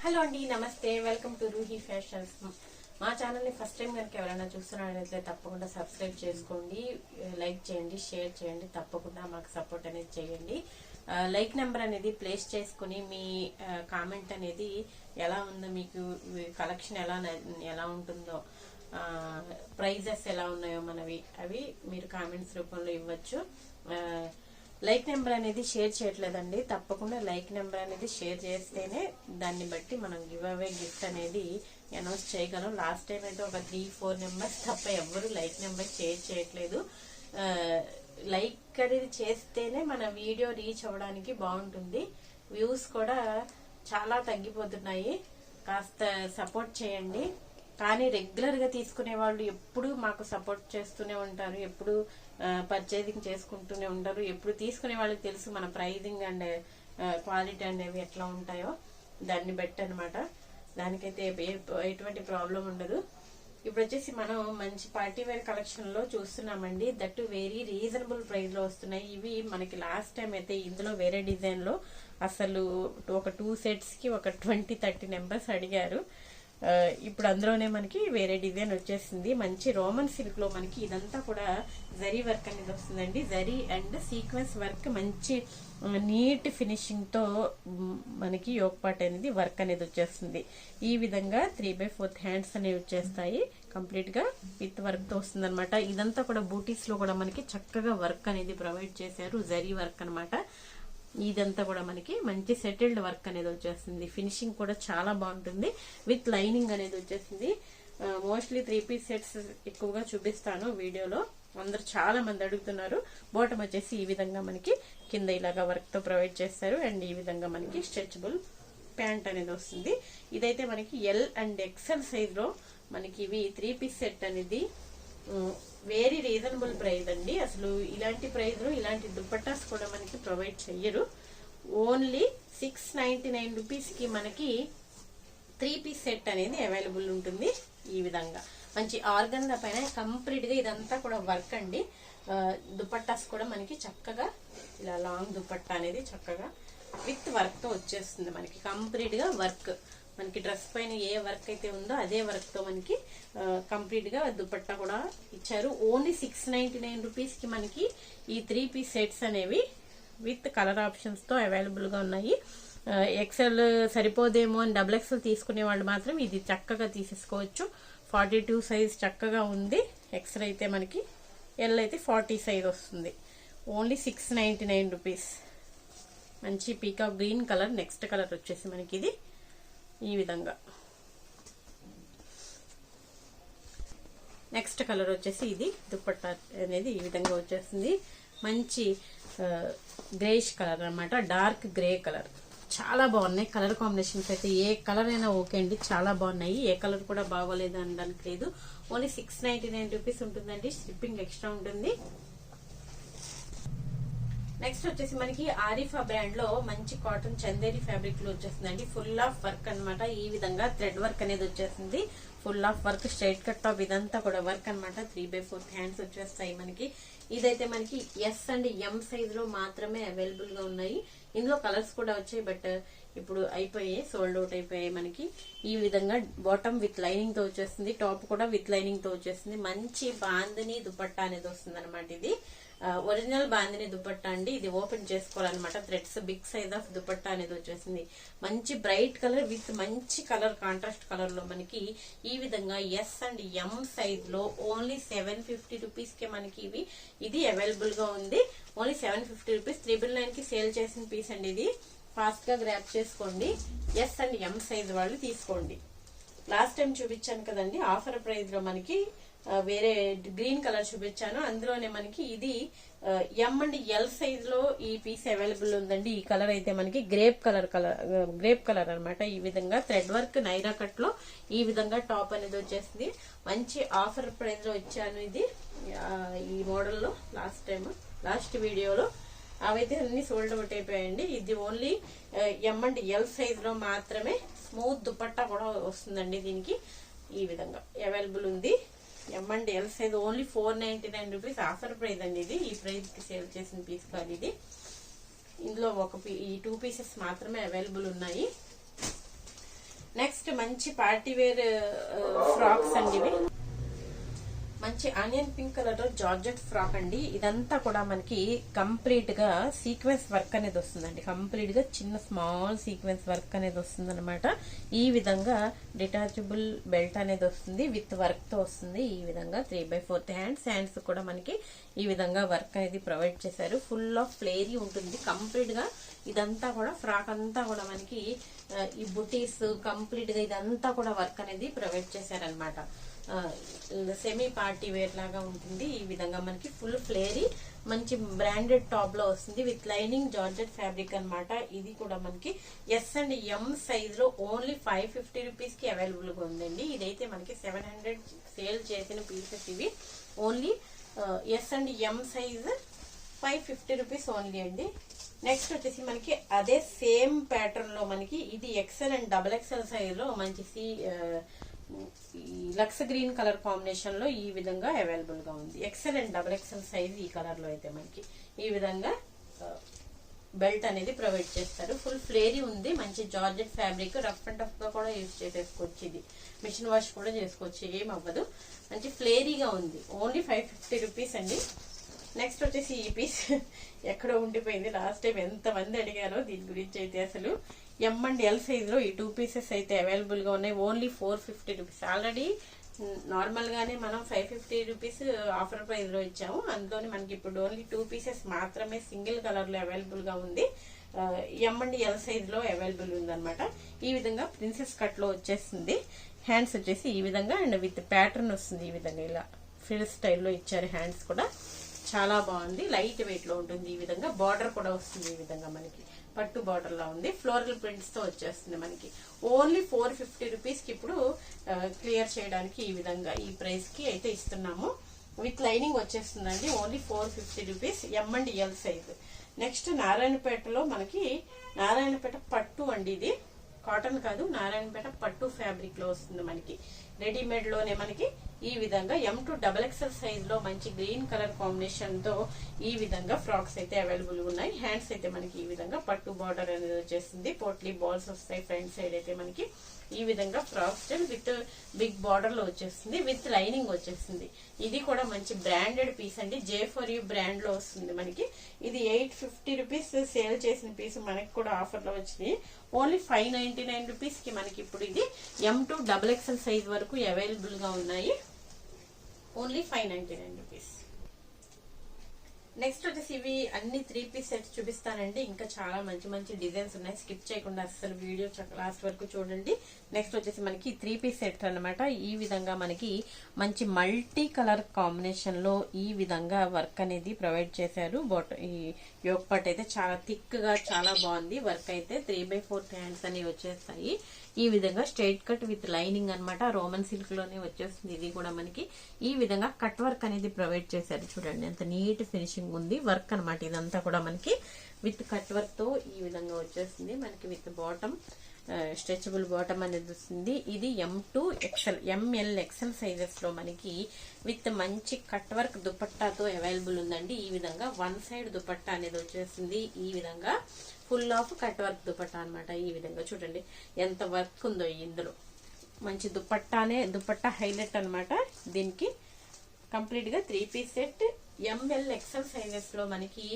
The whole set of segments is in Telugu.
హలో అండి, నమస్తే. Welcome to Ruhi fashions. మా ఛానల్ని ఫస్ట్ టైం కనుక ఎవరైనా చూస్తున్నారైతే తప్పకుండా సబ్స్క్రైబ్ చేసుకోండి, లైక్ చేయండి, షేర్ చేయండి. తప్పకుండా మాకు సపోర్ట్ అనేది చేయండి. లైక్ నెంబర్ అనేది ప్లేస్ చేసుకుని మీ కామెంట్ అనేది ఎలా ఉందో, మీకు కలెక్షన్ ఎలా ఉంటుందో, ప్రైజెస్ ఎలా ఉన్నాయో మనవి అవి మీరు కామెంట్స్ రూపంలో ఇవ్వచ్చు. లైక్ నెంబర్ అనేది షేర్ చేయట్లేదండి. తప్పకుండా లైక్ నెంబర్ అనేది షేర్ చేస్తేనే దాన్ని బట్టి మనం గివ్ అవే గిఫ్ట్ అనేది అనౌన్స్ చేయగలం. లాస్ట్ టైం అయితే ఒక 3-4 నెంబర్స్ తప్ప ఎవరు లైక్ నెంబర్ షేర్ చేయట్లేదు. లైక్ అనేది చేస్తేనే మన వీడియో రీచ్ అవ్వడానికి బాగుంటుంది. వ్యూస్ కూడా చాలా తగ్గిపోతున్నాయి. కాస్త సపోర్ట్ చేయండి. కానీ రెగ్యులర్ గా తీసుకునే వాళ్ళు ఎప్పుడు మాకు సపోర్ట్ చేస్తూనే ఉంటారు, ఎప్పుడు పర్చేసింగ్ చేసుకుంటూనే ఉంటారు. ఎప్పుడు తీసుకునే వాళ్ళకి తెలుసు మన ప్రైజింగ్ అండ్ క్వాలిటీ అనేవి ఎట్లా ఉంటాయో, దాన్ని బట్టి అనమాట. దానికైతే ఎటువంటి ప్రాబ్లం ఉండదు. ఇప్పుడు వచ్చేసి మనం మంచి పార్టీ వేర్ కలెక్షన్ లో చూస్తున్నామండి. దట్ వెరీ రీజనబుల్ ప్రైస్ లో వస్తున్నాయి ఇవి. మనకి లాస్ట్ టైం అయితే ఇందులో వేరే డిజైన్ లో అసలు ఒక 2 సెట్స్ కి ఒక 20-30 నెంబర్స్ అడిగారు. ఇప్పుడు అందులోనే మనకి వేరే డిజైన్ వచ్చేసింది. మంచి రోమన్ సిల్క్ లో మనకి ఇదంతా కూడా జరీ వర్క్ అనేది వస్తుందండి. జరీ అండ్ సీక్వెన్స్ వర్క్, మంచి నీట్ ఫినిషింగ్ తో మనకి యోక్ పార్ట్ అనేది వర్క్ అనేది వచ్చేస్తుంది. ఈ విధంగా 3/4 హ్యాండ్స్ అనేవి వచ్చేస్తాయి. కంప్లీట్ గా విత్ వర్క్ తో వస్తుంది అనమాట. ఇదంతా కూడా బూటీస్ లో కూడా మనకి చక్కగా వర్క్ అనేది ప్రొవైడ్ చేశారు. జరీ వర్క్ అనమాట. ఇదంతా కూడా మనకి మంచి సెటిల్డ్ వర్క్ అనేది వచ్చేస్తుంది. ఫినిషింగ్ కూడా చాలా బాగుంటుంది. విత్ లైనింగ్ అనేది వచ్చేసింది. మోస్ట్లీ 3 పీస్ సెట్స్ ఎక్కువగా చూపిస్తాను వీడియోలో. అందరు చాలా మంది అడుగుతున్నారు. బాటమ్ వచ్చేసి ఈ విధంగా మనకి కింద ఇలాగా వర్క్ తో ప్రొవైడ్ చేస్తారు. అండ్ ఈ విధంగా మనకి స్ట్రెచబుల్ ప్యాంట్ అనేది వస్తుంది. ఇదైతే మనకి ఎల్ అండ్ ఎక్సెల్ సైజ్ లో మనకి ఇవి 3 పీస్ సెట్ అనేది వెరీ రీజనబుల్ ప్రైస్ అండి. అసలు ఇలాంటి ప్రైస్ లో ఇలాంటి దుపట్టాస్ కూడా మనకి ప్రొవైడ్ చెయ్యరు. ఓన్లీ 699 రూపీస్ కి మనకి 3 పీస్ సెట్ అనేది అవైలబుల్ ఉంటుంది. ఈ విధంగా మంచి ఆర్గంజా పైన కంప్లీట్ గా ఇదంతా కూడా వర్క్ అండి. దుపట్టాస్ కూడా మనకి చక్కగా ఇలా లాంగ్ దుపట్టా అనేది చక్కగా విత్ వర్క్ తో వచ్చేస్తుంది. మనకి కంప్లీట్ గా వర్క్, మనకి డ్రెస్ పైన ఏ వర్క్ అయితే ఉందో అదే వర్క్ తో మనకి కంప్లీట్ గా దుపట్టా కూడా ఇచ్చారు. ఓన్లీ 699 రూపీస్ కి మనకి ఈ 3 పీస్ సెట్స్ అనేవి విత్ కలర్ ఆప్షన్స్ తో అవైలబుల్ గా ఉన్నాయి. ఎక్సెల్ సరిపోదేమో అని XXL తీసుకునే వాళ్ళు మాత్రం ఇది చక్కగా తీసేసుకోవచ్చు. 42 సైజ్ చక్కగా ఉంది. ఎక్సెల్ అయితే మనకి, ఎల్ అయితే 40 సైజ్ వస్తుంది. Only 699 rupees. మంచి peacock green colour. Next colour వచ్చేసి మనకి ఇది ఈ విధంగా. నెక్స్ట్ కలర్ వచ్చేసి ఇది దుపట్టా అనేది ఈ విధంగా వచ్చేస్తుంది. మంచి గ్రేష్ కలర్ అన్నమాట. Dark grey colour. చాలా బాగున్నాయి కలర్ కాంబినేషన్స్ అయితే. ఏ కలర్ అయినా ఓకే అండి, చాలా బాగున్నాయి. ఏ కలర్ కూడా బాగోలేదు అనడానికి లేదు. ఓన్లీ 699 రూపీస్ ఉంటుందండి. షిప్పింగ్ ఎక్స్ట్రా ఉంటుంది. నెక్స్ట్ వచ్చేసి మనకి ఆరిఫా బ్రాండ్ లో మంచి కాటన్ చందేరి ఫ్యాబ్రిక్ లో వచ్చేస్తుందండి. ఫుల్ ఆఫ్ వర్క్ అనమాట. ఈ విధంగా థ్రెడ్ వర్క్ అనేది వచ్చేస్తుంది. Full of work, straight cut top, ఇదంతా కూడా వర్క్ అనమాట. 3/4 హ్యాండ్స్ వచ్చేస్తాయి మనకి. ఇదైతే మనకి ఎస్ అండ్ ఎం సైజ్ లో మాత్రమే అవైలబుల్ గా ఉన్నాయి. ఇందులో కలర్స్ కూడా వచ్చాయి, బట్ ఇప్పుడు అయిపోయాయి, సోల్డ్ అవుట్ అయిపోయాయి మనకి. ఈ విధంగా బాటమ్ విత్ లైనింగ్ తో వచ్చేస్తుంది. టాప్ కూడా విత్ లైనింగ్ తో వచ్చేస్తుంది. మంచి బాందిని దుపట్టా అనేది వస్తుంది అనమాట. ఇది ఒరిజినల్ బాందిని దుపట్టా అండి. ఇది ఓపెన్ చేసుకోవాలన్నమాట. Threads big size of dupatta అనేది వచ్చేసింది. మంచి బ్రైట్ కలర్ విత్ మంచి కలర్ కాంట్రాస్ట్ కలర్ లో మనకి ఈ విధంగా ఎస్ అండ్ ఎం సైజ్ లో ఓన్లీ 750 రూపీస్ కి మనకి ఇది అవైలబుల్ గా ఉంది. Only 750 rupees. 999 కి సేల్ చేసిన పీస్ అండి. ఇది ఫాస్ట్ గా గ్రాప్ చేసుకోండి. ఎస్ అండ్ ఎం సైజ్ వాళ్ళు తీసుకోండి. లాస్ట్ టైం చూపించాను కదండి ఆఫర్ ప్రైస్ లో మనకి వేరే గ్రీన్ కలర్ చూపించాను. అందులోనే మనకి ఇది ఎం అండ్ ఎల్ సైజ్ లో ఈ పీస్ అవైలబుల్ ఉందండి. ఈ కలర్ అయితే మనకి గ్రేప్ కలర్ అనమాట. ఈ విధంగా థ్రెడ్ వర్క్ నైరా కట్ లో ఈ విధంగా టాప్ అనేది వచ్చేసింది. మంచి ఆఫర్ ప్రైస్ లో ఇచ్చాను ఇది ఈ మోడల్ లో. లాస్ట్ వీడియోలో అవైతే అన్ని సోల్డ్ అవుట్ అయిపోయాయండి. ఇది only M and L size లో మాత్రమే. స్మూత్ దుపట్టా కూడా వస్తుందండి దీనికి. ఈ విధంగా అవైలబుల్ ఉంది. ఎం and L size only 499 rupees. Offer price అండి ఇది. ఈ ప్రైస్ కి సేల్ చేసిన పీస్ కాదు ఇది. ఇందులో ఈ 2 పీసెస్ మాత్రమే అవైలబుల్ ఉన్నాయి. నెక్స్ట్ మంచి పార్టీ వేర్ ఫ్రాక్స్ అండి ఇవి. మంచి onion pink colour georgette frock అండి. ఇదంతా కూడా మనకి కంప్లీట్ గా సీక్వెన్స్ వర్క్ అనేది వస్తుందండి. కంప్లీట్ గా చిన్న స్మాల్ సీక్వెన్స్ వర్క్ అనేది వస్తుంది అనమాట. ఈ విధంగా డిటాచబుల్ బెల్ట్ అనేది వస్తుంది, విత్ వర్క్ తో వస్తుంది. ఈ విధంగా 3/4 హ్యాండ్స్ కూడా మనకి ఈ విధంగా వర్క్ అనేది ప్రొవైడ్ చేశారు. ఫుల్ ఆఫ్ ఫ్లేరీ ఉంటుంది కంప్లీట్ గా. ఇదంతా కూడా ఫ్రాక్ అంతా కూడా మనకి ఈ బుటీస్ కంప్లీట్ గా ఇదంతా కూడా వర్క్ అనేది ప్రొవైడ్ చేశారనమాట. సెమీ పార్టీ వేర్ లాగా ఉంటుంది. ఈ విధంగా మనకి ఫుల్ ఫ్లేరీ మంచి బ్రాండెడ్ టాప్ లో వస్తుంది, విత్ లైనింగ్ జార్జెట్ ఫ్యాబ్రిక్ అనమాట. ఇది కూడా మనకి ఎస్ అండ్ ఎం సైజ్ లో ఓన్లీ 550 రూపీస్ కి అవైలబుల్ గా ఉందండి. ఇదైతే మనకి 700 సేల్ చేసిన పీసెస్ ఇవి. Only S and M size 550 rupees only అండి. నెక్స్ట్ వచ్చేసి మనకి అదే సేమ్ ప్యాటర్న్ లో మనకి ఇది ఎక్సెల్ అండ్ XXL సైజ్ లో మంచి లక్స్ గ్రీన్ కలర్ కాంబినేషన్ లో ఈ విధంగా అవైలబుల్ గా ఉంది. ఎక్సెల్ అండ్ XXL సైజ్ ఈ కలర్ లో అయితే మనకి ఈ విధంగా బెల్ట్ అనేది ప్రొవైడ్ చేస్తారు. ఫుల్ ఫ్లేరీ ఉంది, మంచి georgette fabric. Rough and tough గా కూడా యూజ్ చేసేసుకోవచ్చు. ఇది మిషన్ వాష్ కూడా చేసుకోవచ్చు, ఏం అవ్వదు. మంచి ఫ్లేరీగా ఉంది. ఓన్లీ 550 రూపీస్ అండి. నెక్స్ట్ వచ్చేసి ఈ పీస్ ఎక్కడో ఉండిపోయింది. లాస్ట్ టైం ఎంత మంది అడిగారో దీని గురించి అయితే. అసలు ఎం అండ్ ఎల్ సైజ్ లో ఈ 2 పీసెస్ అయితే అవైలబుల్ గా ఉన్నాయి. Only 450 rupees. ఆల్రెడీ నార్మల్ గానే మనం 550 రూపీస్ ఆఫర్ ప్రైస్ లో ఇచ్చాము. అందులోని మనకి ఇప్పుడు ఓన్లీ 2 పీసెస్ మాత్రమే సింగిల్ కలర్ లో అవైలబుల్ గా ఉంది. ఎం అండ్ ఎల్ సైజ్ లో అవైలబుల్ ఉంది అనమాట. ఈ విధంగా ప్రిన్సెస్ కట్ లో వచ్చేస్తుంది. హ్యాండ్స్ వచ్చేసి ఈ విధంగా అండ్ విత్ ప్యాటర్న్ వస్తుంది. ఈ విధంగా ఇలా ఫిల్ స్టైల్లో ఇచ్చారు. హ్యాండ్స్ కూడా చాలా బాగుంది, లైట్ వెయిట్ లో ఉంటుంది. ఈ విధంగా బార్డర్ కూడా వస్తుంది. ఈ విధంగా మనకి పట్టు బార్డర్ లా ఉంది, ఫ్లోరల్ ప్రింట్స్ తో వచ్చేస్తుంది మనకి. ఓన్లీ 450 రూపీస్ కి ఇప్పుడు క్లియర్ చేయడానికి ఈ విధంగా ఈ ప్రైస్ కి అయితే ఇస్తున్నాము. విత్ లైనింగ్ వచ్చేస్తుందండి. Only 450 rupees, M and L size. Next నారాయణపేటలో మనకి నారాయణపేట పట్టు అండి. ఇది కాటన్ కాదు, నారాయణపేట పట్టు ఫ్యాబ్రిక్ లో వస్తుంది మనకి. రెడీమేడ్ లోనే మనకి ఈ విధంగా M2XXL సైజ్ లో మంచి గ్రీన్ కలర్ కాంబినేషన్ తో ఈ విధంగా ఫ్రాక్స్ అయితే అవైలబుల్ ఉన్నాయి. హ్యాండ్స్ అయితే మనకి ఈ విధంగా పట్టు బార్డర్ అనేది వచ్చేస్తుంది. పోట్లీ బాల్స్ వస్తాయి. ఫ్రంట్ సైడ్ అయితే మనకి ఈ విధంగా frock style with big border లో వచ్చేస్తుంది, విత్ లైనింగ్ వచ్చేస్తుంది. ఇది కూడా మంచి బ్రాండెడ్ పీస్ అండి. J4U బ్రాండ్ లో వస్తుంది మనకి. ఇది 850 రూపీస్ సేల్ చేసిన పీస్ మనకి కూడా ఆఫర్ లో వచ్చింది. ఓన్లీ 599 రూపీస్ కి మనకి ఇప్పుడు ఇది M2XXL సైజ్ వరకు అవైలబుల్ గా ఉన్నాయి. Only 599 rupees. నెక్స్ట్ వచ్చేసి ఇవి అన్ని 3 పీస్ సెట్స్ చూపిస్తానండి. ఇంకా చాలా మంచి మంచి డిజైన్స్ ఉన్నాయి. స్కిప్ చేయకుండా అసలు వీడియో లాస్ట్ వరకు చూడండి. నెక్స్ట్ వచ్చేసి మనకి 3 పీస్ సెట్ అన్నమాట. ఈ విధంగా మనకి మంచి మల్టీ కలర్ కాంబినేషన్ లో ఈ విధంగా వర్క్ అనేది ప్రొవైడ్ చేశారు. ఈ యోక్ పార్ట్ అయితే చాలా థిక్ గా చాలా బాగుంది. వర్క్ అయితే 3/4 హ్యాండ్స్ అనేవి వచ్చేస్తాయి. ఈ విధంగా స్ట్రైట్ కట్ విత్ లైనింగ్ అన్నమాట. రోమన్ సిల్క్ లోనే వచ్చేస్తుంది. ఇది కూడా మనకి ఈ విధంగా కట్ వర్క్ అనేది ప్రొవైడ్ చేశారు. చూడండి ఎంత నీట్ ఫినిషింగ్ ఉంది వర్క్ అన్నమాట. ఇదంతా కూడా మనకి విత్ కట్ వర్క్ తో ఈ విధంగా వచ్చేస్తుంది. మనకి విత్ బాటమ్ స్ట్రెచబుల్ బాటమ్ అనేది వస్తుంది. ఇది M2XL MLXL సైజెస్ లో మనకి విత్ మంచి కట్ వర్క్ దుపట్టాతో అవైలబుల్ ఉందండి. ఈ విధంగా వన్ సైడ్ దుపట్టా అనేది వచ్చేస్తుంది. ఈ విధంగా full of cut work dupatta అనమాట. ఈ విధంగా చూడండి ఎంత వర్క్ ఉందో ఇందులో. మంచి దుపట్టా హైలైట్ అనమాట. దీనికి కంప్లీట్ గా 3 పీస్ సెట్ MLXL సైజెస్ లో మనకి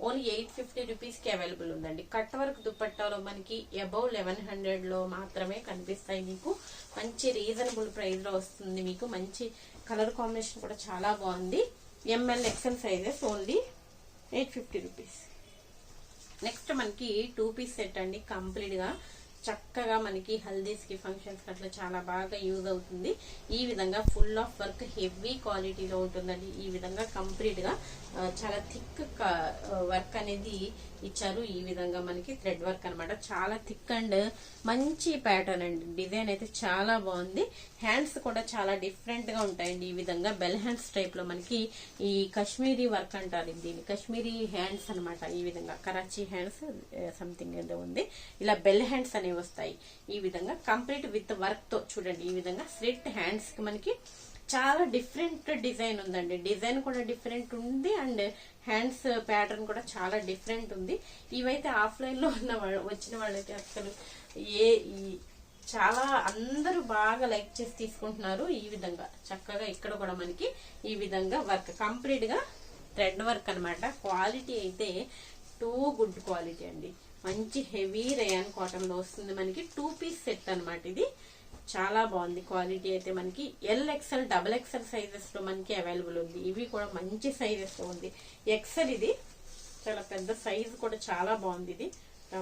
ఓన్లీ 850 రూపీస్ కి అవైలబుల్ ఉందండి. కట్ వర్క్ దుపట్టాలో మనకి అబౌవ్ 1100 లో మాత్రమే కనిపిస్తాయి మీకు. మంచి రీజనబుల్ ప్రైస్ లో వస్తుంది మీకు. మంచి కలర్ కాంబినేషన్ కూడా చాలా బాగుంది. MLXL sizes only 850 rupees. Next మనకి 2 పీస్ సెట్ అండి. కంప్లీట్ గా చక్కగా మనకి హల్దీస్ కి ఫంక్షన్స్ కి అట్లా చాలా బాగా యూజ్ అవుతుంది. ఈ విధంగా ఫుల్ ఆఫ్ వర్క్ హెవీ క్వాలిటీలో ఉంటుందండి. ఈ విధంగా కంప్లీట్ గా చాలా థిక్ వర్క్ అనేది ఇచ్చారు. ఈ విధంగా మనకి థ్రెడ్ వర్క్ అనమాట. చాలా థిక్ అండ్ మంచి ప్యాటర్న్ అండి. డిజైన్ అయితే చాలా బాగుంది. హ్యాండ్స్ కూడా చాలా డిఫరెంట్ గా ఉంటాయండి. ఈ విధంగా బెల్ హ్యాండ్స్ టైప్ లో మనకి ఈ కాశ్మీరీ వర్క్ అంటారు. దీన్ని కాశ్మీరీ హ్యాండ్స్ అనమాట. ఈ విధంగా కరాచీ హ్యాండ్స్ సంథింగ్ ఏదో ఉంది. ఇలా బెల్ హ్యాండ్స్ అనేవి వస్తాయి. ఈ విధంగా కంప్లీట్ విత్ వర్క్ తో చూడండి. ఈ విధంగా స్లిట్ హ్యాండ్స్ కి మనకి చాలా డిఫరెంట్ డిజైన్ ఉందండి. డిజైన్ కూడా డిఫరెంట్ ఉంది అండ్ హ్యాండ్స్ ప్యాటర్న్ కూడా చాలా డిఫరెంట్ ఉంది. ఇవైతే ఆఫ్లైన్ లో వచ్చిన వాళ్ళైతే అసలు చాలా అందరూ బాగా లైక్ చేసి తీసుకుంటున్నారు. ఈ విధంగా చక్కగా ఇక్కడ కూడా మనకి ఈ విధంగా వర్క్ కంప్లీట్ గా థ్రెడ్ వర్క్ అన్నమాట. క్వాలిటీ అయితే టూ గుడ్ క్వాలిటీ అండి. మంచి హెవీ రేయాన్ కాటన్ లో వస్తుంది మనకి. 2 పీస్ సెట్ అన్నమాట ఇది. చాలా బాగుంది క్వాలిటీ అయితే. మనకి LXL XXL సైజెస్ లో మనకి అవైలబుల్ ఉంది. ఇవి కూడా మంచి సైజెస్ లో ఉంది. XL ఇది చాలా పెద్ద సైజ్ కూడా చాలా బాగుంది. ఇది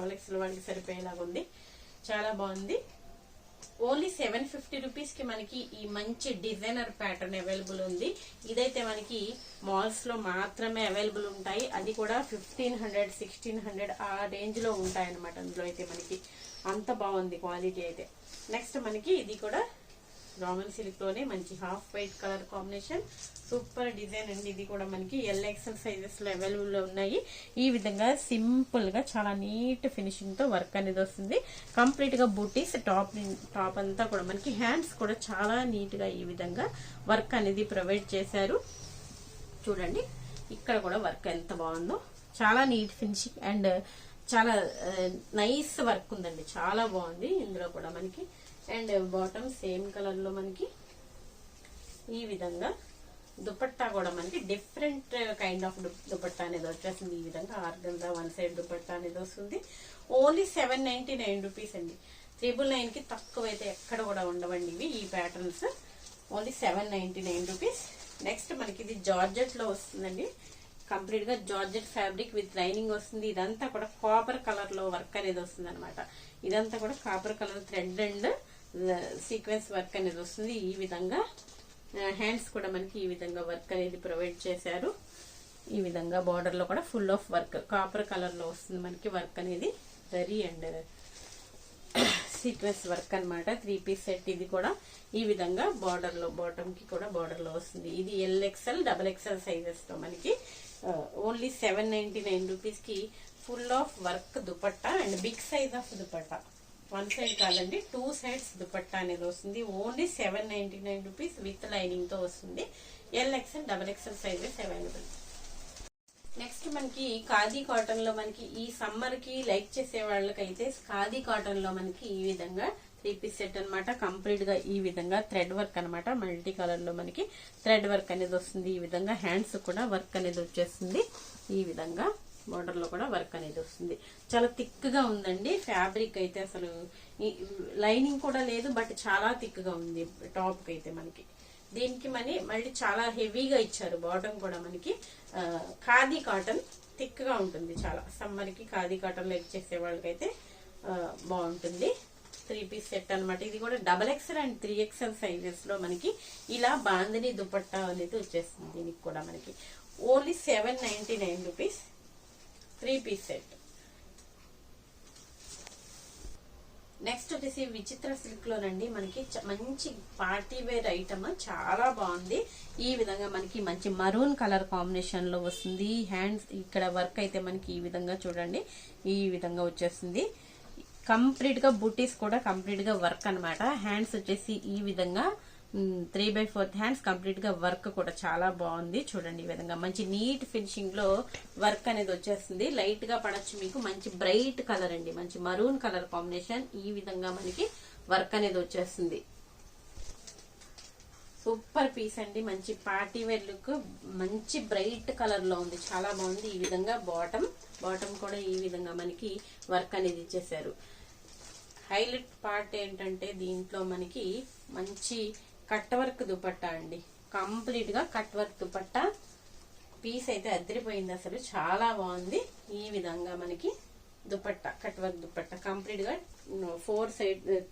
XXL వాడికి సరిపోయేలాగా ఉంది. చాలా బాగుంది. ఓన్లీ 750 రూపీస్ కి మనకి ఈ మంచి డిజైనర్ ప్యాటర్న్ అవైలబుల్ ఉంది. ఇదైతే మనకి మాల్స్ లో మాత్రమే అవైలబుల్ ఉంటాయి. అది కూడా 1500 1600 ఆ రేంజ్ లో ఉంటాయి అనమాట. అందులో అయితే మనకి అంత బాగుంది క్వాలిటీ అయితే. నెక్స్ట్ మనకి ఇది కూడా రామన్ సిల్క్ లోనే మంచి half white colour combination. Super design అండి. ఇది కూడా మనకి LXL సైజెస్ లో అవైలబుల్ లో ఉన్నాయి. ఈ విధంగా సింపుల్ గా చాలా నీట్ ఫినిషింగ్ తో వర్క్ అనేది వస్తుంది. కంప్లీట్ గా బూటీస్ టాప్ అంతా కూడా మనకి హ్యాండ్స్ కూడా చాలా నీట్ గా ఈ విధంగా వర్క్ అనేది ప్రొవైడ్ చేశారు. చూడండి ఇక్కడ కూడా వర్క్ ఎంత బాగుందో. చాలా నీట్ ఫినిషింగ్ అండ్ చాలా నైస్ వర్క్ ఉందండి. చాలా బాగుంది ఇందులో కూడా మనకి. అండ్ బాటమ్ సేమ్ కలర్ లో మనకి ఈ విధంగా దుపట్టా కూడా మనకి డిఫరెంట్ కైండ్ ఆఫ్ దుపట్టా అనేది వచ్చేసింది. ఈ విధంగా ఆర్గంజా వన్ సైడ్ దుపట్టా అనేది వస్తుంది. ఓన్లీ 799 రూపీస్ అండి. 999 కి తక్కువ అయితే ఎక్కడ కూడా ఉండవండి ఇవి. ఈ ప్యాటర్న్స్ ఓన్లీ 799 రూపీస్. నెక్స్ట్ మనకి ఇది జార్జెట్ లో వస్తుందండి. కంప్లీట్ గా జార్జెట్ ఫ్యాబ్రిక్ విత్ లైనింగ్ వస్తుంది. ఇదంతా కూడా కాపర్ కలర్ లో వర్క్ అనేది వస్తుంది అనమాట. ఇదంతా కూడా copper colour thread and sequence work అనేది వస్తుంది. ఈ విధంగా హ్యాండ్స్ కూడా మనకి ఈ విధంగా వర్క్ అనేది ప్రొవైడ్ చేశారు. ఈ విధంగా బార్డర్ లో కూడా full of work copper colour లో వస్తుంది మనకి వర్క్ అనేది. జరీ అండ్ సీక్వెన్స్ వర్క్ అనమాట. 3 పీస్ సెట్. ఇది కూడా ఈ విధంగా బార్డర్ లో బాటమ్ కి కూడా బార్డర్ లో వస్తుంది. ఇది LXL XXL సైజెస్ లో మనకి ఓన్లీ 799 రూపీస్ కి full of work dupatta and big size of dupatta. 1 side కాదండి 2 సైడ్స్ దుపట్టా అనేది వస్తుంది. ఓన్లీ 799 రూపీస్ విత్ లైనింగ్ తో వస్తుంది. LXL XXL sizes available. Next మనకి ఖాదీ కాటన్ లో మనకి ఈ సమ్మర్ కి లైక్ చేసే వాళ్ళకైతే ఖాదీ కాటన్ లో మనకి ఈ విధంగా 3 పీస్ సెట్ అనమాట. కంప్లీట్ గా ఈ విధంగా థ్రెడ్ వర్క్ అనమాట. మల్టీ కలర్ లో మనకి థ్రెడ్ వర్క్ అనేది వస్తుంది. ఈ విధంగా హ్యాండ్స్ కూడా వర్క్ అనేది వచ్చేస్తుంది. ఈ విధంగా బోర్డర్ లో కూడా వర్క్ అనేది వస్తుంది. చాలా థిక్ గా ఉందండి ఫ్యాబ్రిక్ అయితే. అసలు లైనింగ్ కూడా లేదు, బట్ చాలా థిక్ గా ఉంది టాప్ కి అయితే మనకి. దీనికి మళ్ళీ చాలా హెవీగా ఇచ్చారు. బాటమ్ కూడా మనకి ఖాదీ కాటన్ థిక్ గా ఉంటుంది. చాలా సమ్మర్ కి ఖాదీ కాటన్ లైక్ చేసే వాళ్ళకైతే బాగుంటుంది. 3 పీస్ సెట్ అనమాట. ఇది కూడా XXL అండ్ 3XL సైజెస్ లో మనకి ఇలా బాందిని దుపట్టా అనేది వచ్చేస్తుంది. దీనికి కూడా మనకి only 799 rupees 3 piece set. Next వచ్చేసి విచిత్ర సిల్క్ లోనండి మనకి మంచి పార్టీ వేర్ ఐటమ్. చాలా బాగుంది. ఈ విధంగా మనకి మంచి మరూన్ కలర్ కాంబినేషన్ లో వస్తుంది. హ్యాండ్స్ ఇక్కడ వర్క్ అయితే మనకి ఈ విధంగా చూడండి ఈ విధంగా వచ్చేస్తుంది. కంప్లీట్ గా బుటీస్ కూడా కంప్లీట్ గా వర్క్ అనమాట. హ్యాండ్స్ వచ్చేసి ఈ విధంగా 3/4 హ్యాండ్స్ కంప్లీట్ గా వర్క్ కూడా చాలా బాగుంది. చూడండి ఈ విధంగా మంచి నీట్ ఫినిషింగ్ లో వర్క్ అనేది వచ్చేస్తుంది. లైట్ గా పడచ్చు మీకు. మంచి బ్రైట్ కలర్ అండి. మంచి మరూన్ కలర్ కాంబినేషన్. ఈ విధంగా మనకి వర్క్ అనేది వచ్చేస్తుంది. సూపర్ పీస్ అండి. మంచి పార్టీ వేర్ లుక్. మంచి బ్రైట్ కలర్ లో ఉంది. చాలా బాగుంది. ఈ విధంగా బాటమ్ కూడా ఈ విధంగా మనకి వర్క్ అనేది ఇచ్చేసారు. హైలైట్ పార్ట్ ఏంటంటే దీంట్లో మనకి మంచి కట్ వర్క్ దుపట్టా అండి. కంప్లీట్ గా కట్ వర్క్ దుపట్టా. పీస్ అయితే అదిరిపోయింది అసలు. చాలా బాగుంది. ఈ విధంగా మనకి dupatta cut work dupatta complete గా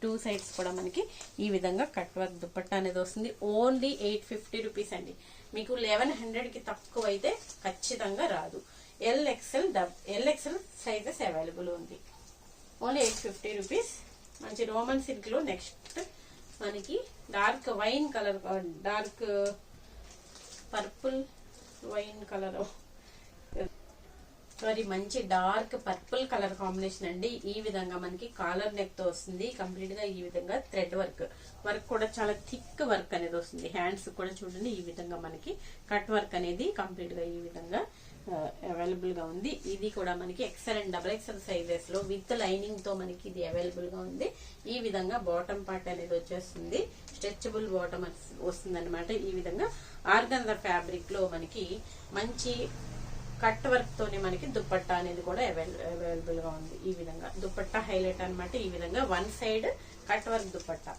2 సైడ్స్ కూడా మనకి ఈ విధంగా కట్ వర్క్ దుపట్టా అనేది వస్తుంది. ఓన్లీ 850 రూపీస్ అండి. మీకు 1100 కి తక్కువ అయితే ఖచ్చితంగా రాదు. LXL సైజెస్ అవైలబుల్ ఉంది. Only 850 rupees. మంచి రోమన్ సిల్క్ లో నెక్స్ట్ మనకి dark wine colour, dark purple wine colour, sorry మంచి డార్క్ పర్పుల్ కలర్ కాంబినేషన్ అండి. ఈ విధంగా మనకి కాలర్ నెక్ తో వస్తుంది. కంప్లీట్ గా ఈ విధంగా థ్రెడ్ వర్క్ కూడా చాలా థిక్ వర్క్ అనేది వస్తుంది. హ్యాండ్స్ కూడా చూడండి ఈ విధంగా మనకి కట్ వర్క్ అనేది కంప్లీట్ గా ఈ విధంగా అవైలబుల్ గా ఉంది. ఇది కూడా మనకి XL and double XL sizes లో విత్ లైనింగ్ తో మనకి ఇది అవైలబుల్ గా ఉంది. ఈ విధంగా బాటమ్ పార్ట్ అనేది వచ్చేస్తుంది, స్ట్రెచబుల్ బాటమ్ వస్తుంది అనమాట. ఈ విధంగా ఆర్గంజా ఫ్యాబ్రిక్ లో మనకి మంచి కట్ వర్క్ తోనే మనకి దుపట్టా అనేది కూడా అవైలబుల్ గా ఉంది. ఈ విధంగా దుపట్టా హైలైట్ అనమాట. ఈ విధంగా one side cut work dupatta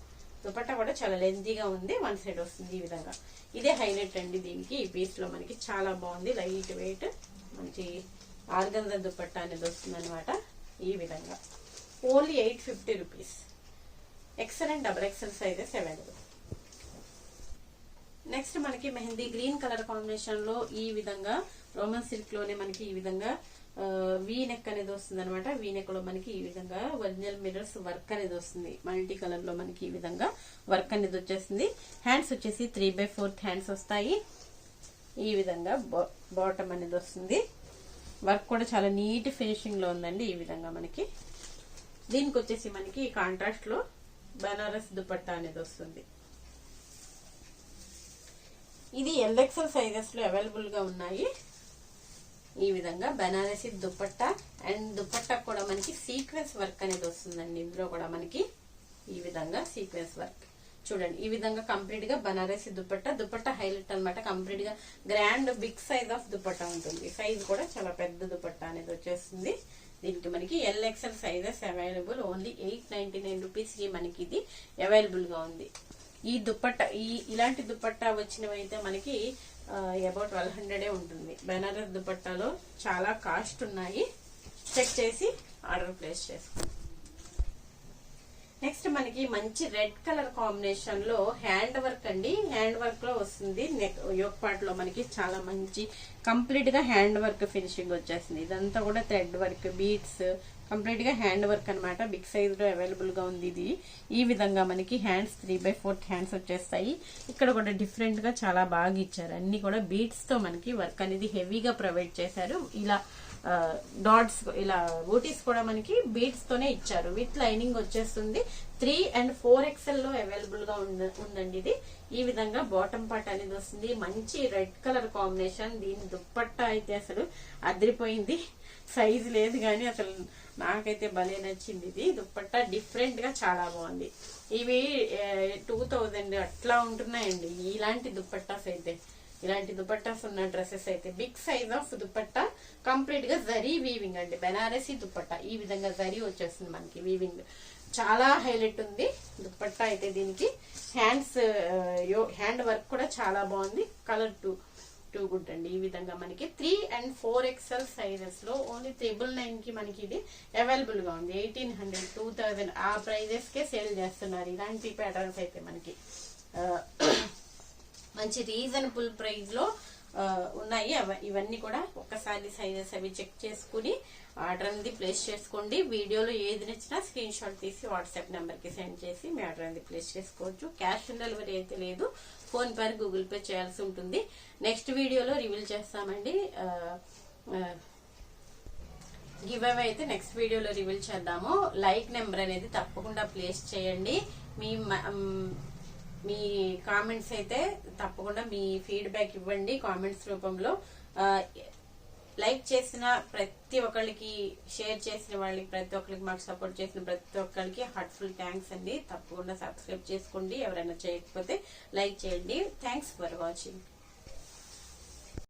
కూడా చాలా లెంతీగా ఉంది, వన్ సైడ్ వస్తుంది. ఈ విధంగా ఇదే హైలైట్ అండి దీనికి. ఈ పీస్ లో మనకి చాలా బాగుంది, లైట్ వెయిట్ మంచి ఆర్గంజా దుపట్టా అనేది వస్తుంది అనమాట. ఈ విధంగా only 850 rupees. XL and double XL sizes available. Next మనకి మెహందీ గ్రీన్ కలర్ కాంబినేషన్ లో ఈ విధంగా రోమన్ సిల్క్ లోనే మనకి ఈ విధంగా వీ నెక్ అనేది వస్తుంది అనమాట. వీ నెక్ లో మనకి ఈ విధంగా ఒరిజినల్ మిర్రర్స్ వర్క్ అనేది వస్తుంది. మల్టీ కలర్ లో మనకి ఈ విధంగా వర్క్ అనేది వచ్చేస్తుంది. హ్యాండ్స్ వచ్చేసి 3/4 హ్యాండ్స్ వస్తాయి. ఈ విధంగా బాటమ్ అనేది వస్తుంది. వర్క్ కూడా చాలా నీట్ ఫినిషింగ్ లో ఉందండి. ఈ విధంగా మనకి దీనికి వచ్చేసి మనకి కాంట్రాస్ట్ లో బనారస్ దుపట్టా అనేది వస్తుంది. ఇది LXL సైజెస్ లో అవైలబుల్ గా ఉన్నాయి. ఈ విధంగా బనారసి దుపట్టా అండ్ దుపట్టా కూడా మనకి సీక్వెన్స్ వర్క్ అనేది వస్తుందండి. ఇందులో కూడా మనకి ఈ విధంగా సీక్వెన్స్ వర్క్ చూడండి. ఈ విధంగా కంప్లీట్ గా బనారసి దుపట్టా హైలైట్ అనమాట. కంప్లీట్ గా grand big size of dupatta ఉంటుంది. సైజ్ కూడా చాలా పెద్ద దుపట్టా అనేది వచ్చేస్తుంది. దీనికి మనకి LXL sizes available. Only 899 rupees కి మనకి ఇది అవైలబుల్ గా ఉంది. ఈ దుపట్టా ఇలాంటి దుపట్టా వచ్చినవైతే మనకి అబౌట్ 1200 ఉంటుంది. బనారస్ దుపట్టాలో చాలా కాస్ట్ ఉన్నాయి. చెక్ చేసి ఆర్డర్ ప్లేస్ చేసుకోండి. నెక్స్ట్ మనకి మంచి రెడ్ కలర్ కాంబినేషన్ లో హ్యాండ్ వర్క్ అండి. హ్యాండ్ వర్క్ లో వస్తుంది. నెక్ యోక్ పార్ట్ లో మనకి చాలా మంచి కంప్లీట్ గా హ్యాండ్ వర్క్ ఫినిషింగ్ వచ్చేస్తుంది. ఇదంతా కూడా థ్రెడ్ వర్క్, బీడ్స్, కంప్లీట్ గా హ్యాండ్ వర్క్ అనమాట. బిగ్ సైజ్ లో అవైలబుల్ గా ఉంది ఇది. ఈ విధంగా మనకి హ్యాండ్స్ 3/4 హ్యాండ్స్ వచ్చేస్తాయి. ఇక్కడ కూడా డిఫరెంట్ గా చాలా బాగా ఇచ్చారు. అన్ని కూడా బీడ్స్ తో మనకి వర్క్ అనేది హెవీగా ప్రొవైడ్ చేశారు. ఇలా డాట్స్, ఇలా బూటీస్ కూడా మనకి బీడ్స్ తోనే ఇచ్చారు. విత్ లైనింగ్ వచ్చేస్తుంది. 3 and 4XL లో అవైలబుల్ గా ఉందండి ఇది. ఈ విధంగా బాటమ్ పార్ట్ అనేది వస్తుంది. మంచి రెడ్ కలర్ కాంబినేషన్. దీని దుపట్టా అయితే అసలు అదిరిపోయింది. సైజ్ లేదు కానీ అసలు నాకైతే భలే నచ్చింది. ఇది దుపట్టా డిఫరెంట్ గా చాలా బాగుంది. ఇవి 2000 అట్లా ఉంటున్నాయండి ఇలాంటి దుపట్టాస్ అయితే. ఇలాంటి దుపట్టాస్ ఉన్న డ్రెస్సెస్ అయితే big size of dupatta, complete గా జరీ వీవింగ్ అండి. బనారసి దుపట్టా ఈ విధంగా జరీ వచ్చేస్తుంది మనకి వీవింగ్. చాలా హైలైట్ ఉంది దుపట్టా అయితే. దీనికి హ్యాండ్ వర్క్ కూడా చాలా బాగుంది. కలర్ టూ గుడ్ అండి. ఈ విధంగా మనకి 3 and 4XL సైజెస్ లో ఓన్లీ 999 కి మనకి ఇది అవైలబుల్ గా ఉంది. 1800, 2000 ఆ ప్రైజెస్ కే సేల్ చేస్తున్నారు. ఇలాంటి ప్యాటర్న్స్ అయితే మనకి మంచి రీజనబుల్ ప్రైస్ లో ఉన్నాయి. ఇవన్నీ కూడా ఒక్కసారి సైజెస్ అవి చెక్ చేసుకుని ఆర్డర్ అనేది ప్లేస్ చేసుకోండి. వీడియోలో ఏది నచ్చినా స్క్రీన్ షాట్ తీసి వాట్సాప్ నెంబర్ కి సెండ్ చేసి మీ ఆర్డర్ అనేది ప్లేస్ చేసుకోవచ్చు. క్యాష్ ఆన్ డెలివరీ అయితే లేదు. ఫోన్ పే, గూగుల్ పే చేయాల్సి ఉంటుంది. నెక్స్ట్ వీడియోలో రివీల్ చేస్తామండి. గివ్ అవే అయితే నెక్స్ట్ వీడియోలో రివీల్ చేద్దాము. లైక్ నెంబర్ అనేది తప్పకుండా ప్లేస్ చేయండి. మీ కామెంట్స్ అయితే తప్పకుండా మీ ఫీడ్బ్యాక్ ఇవ్వండి కామెంట్స్ రూపంలో. లైక్ చేసిన ప్రతి ఒక్కరికి, షేర్ చేసిన వాళ్ళకి, ప్రతి ఒక్కరికి, మాకు సపోర్ట్ చేసిన ప్రతి ఒక్కరికి హార్ట్ఫుల్ థ్యాంక్స్ అండి. తప్పకుండా సబ్స్క్రైబ్ చేసుకోండి. ఎవరైనా చేయకపోతే లైక్ చేయండి. Thanks for watching.